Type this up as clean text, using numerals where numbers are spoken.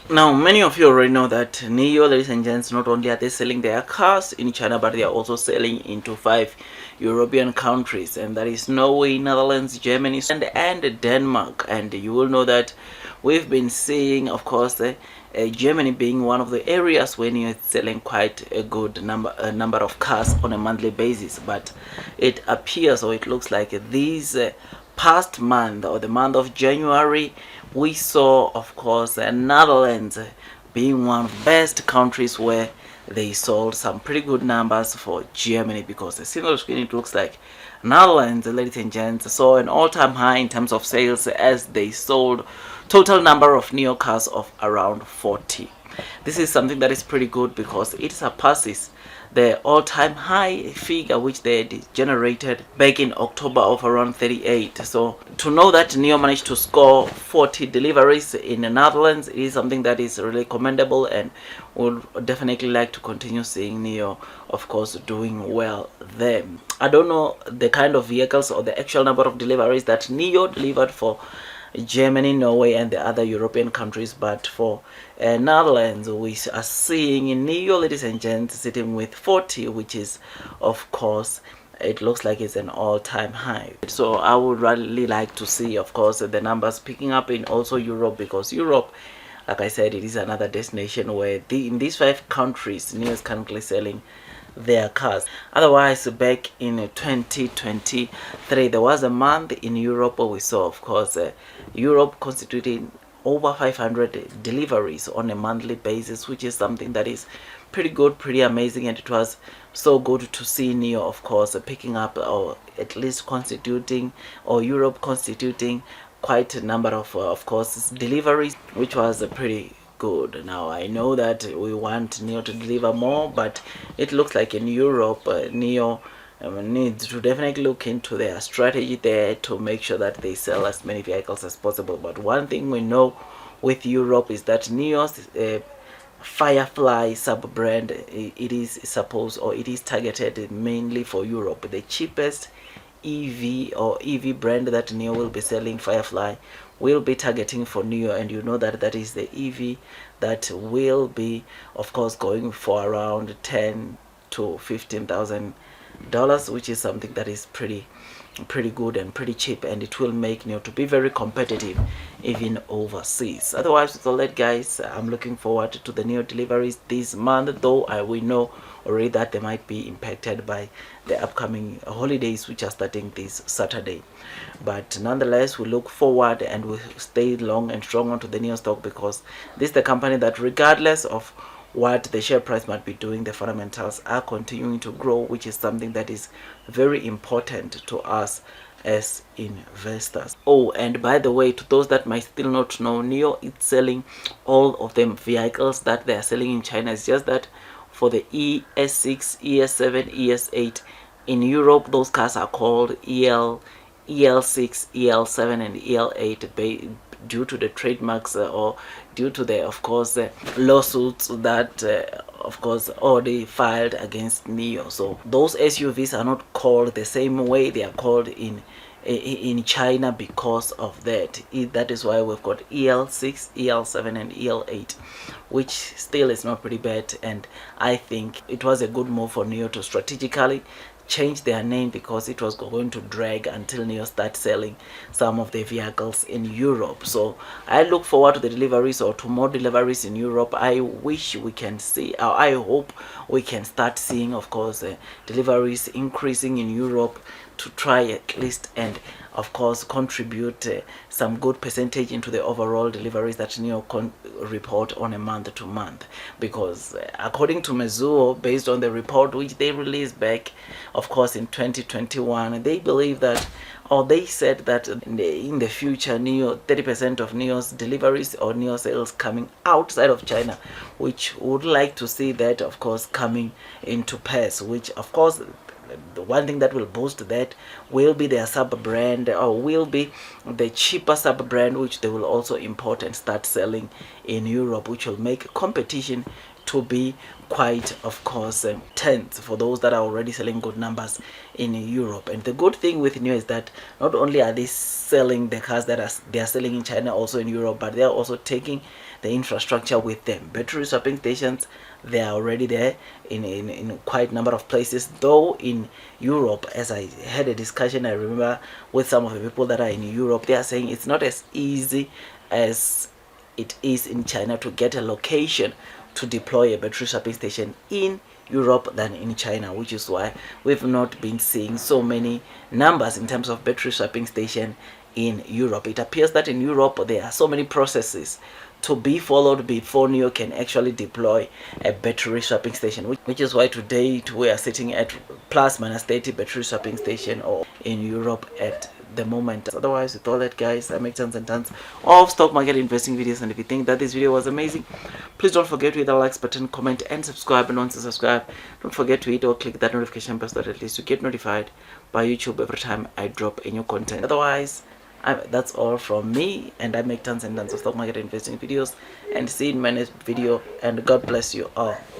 Now, many of you already know that Nio, ladies and gents, not only are they selling their cars in China, but they are also selling into 5 European countries, and that is Norway, Netherlands, Germany, and Denmark. And you will know that we've been seeing, of course, Germany being one of the areas where Nio is selling quite a good number of cars on a monthly basis. But it appears, or it looks like these past month, or the month of January, we saw, of course, Netherlands being one of the best countries where they sold some pretty good numbers for Germany, because the single screen, it looks like Netherlands, ladies and gents, saw an all-time high in terms of sales as they sold total number of Neo cars of around 40. This is something that is pretty good because it surpasses the all-time high figure which they had generated back in October of around 38. So to know that Nio managed to score 40 deliveries in the Netherlands is something that is really commendable, and would definitely like to continue seeing Nio, of course, doing well there. I don't know the kind of vehicles or the actual number of deliveries that Nio delivered for Germany, Norway, and the other European countries, but for Netherlands, we are seeing in Nio, ladies and gents, sitting with 40, which is, of course, it looks like it's an all-time high. So I would really like to see, of course, the numbers picking up in also Europe, because Europe, like I said, it is another destination where in these 5 countries, Nio is currently selling their cars. Otherwise, back in 2023, there was a month in Europe where we saw, of course, Europe constituting over 500 deliveries on a monthly basis, which is something that is pretty good, pretty amazing. And it was so good to see Nio, of course, picking up, or at least constituting, or Europe constituting quite a number of course, deliveries, which was pretty good. Now I know that we want Nio to deliver more, but it looks like in Europe, Nio needs to definitely look into their strategy there to make sure that they sell as many vehicles as possible. But one thing we know with Europe is that Nio's Firefly sub-brand, it is supposed, or it is targeted mainly for Europe. The cheapest EV brand that Nio will be selling, Firefly, will be targeting for Nio, and you know that that is the EV that will be, of course, going for around 10 to 15,000 dollars, which is something that is pretty good and pretty cheap, and it will make Nio to be very competitive even overseas. Otherwise, with all that, guys, I'm looking forward to the Nio deliveries this month, though we know already that they might be impacted by the upcoming holidays, which are starting this Saturday. But nonetheless, we look forward and we stay long and strong onto the Nio stock, because this is the company that, regardless of what the share price might be doing, the fundamentals are continuing to grow, which is something that is very important to us as investors. Oh, and by the way, to those that might still not know, Nio is selling all of them vehicles that they are selling in China. It's just that for the ES6, ES7, ES8 in Europe, those cars are called EL6, EL7, and EL8 due to the trademarks, or due to the, of course, lawsuits that of course already filed against Nio. So those SUVs are not called the same way they are called in China because of that. That is why we've got EL6, EL7, and EL8, which still is not pretty bad, and I think it was a good move for Nio to strategically change their name, because it was going to drag until Nio start selling some of the vehicles in Europe. So I look forward to the deliveries, or to more deliveries in Europe. I wish we can see, I hope we can start seeing, of course, deliveries increasing in Europe, to try at least and, of course, contribute some good percentage into the overall deliveries that Nio report on a month to month. Because according to Mizuho, based on the report which they released back, of course, in 2021, they believe that, or they said that in the future, 30% of Nio's deliveries or Nio sales coming outside of China, which would like to see that, of course, coming into pass, which, of course, the one thing that will boost that will be their sub brand, or will be the cheaper sub brand, which they will also import and start selling in Europe, which will make competition to be quite, of course, tense for those that are already selling good numbers in Europe. And the good thing with Nio is that not only are they selling the cars that they are selling in China also in Europe, but they are also taking the infrastructure with them. Battery swapping stations, they are already there in quite a number of places, though in Europe, as I had a discussion, I remember, with some of the people that are in Europe, they are saying it's not as easy as it is in China to get a location to deploy a battery swapping station in Europe than in China, which is why we've not been seeing so many numbers in terms of battery swapping station in Europe. It appears that in Europe there are so many processes to be followed before Nio can actually deploy a battery swapping station, which is why today we are sitting at plus minus 30 battery swapping station or in Europe at the moment. Otherwise, with all that, guys, I make tons and tons of stock market investing videos, and if you think that this video was amazing, please don't forget to hit the likes button, comment and subscribe. And once you subscribe, don't forget to hit or click that notification bell so that at least you get notified by YouTube every time I drop a new content. Otherwise, that's all from me, and I make tons and tons of stock market investing videos, and see you in my next video, and God bless you all.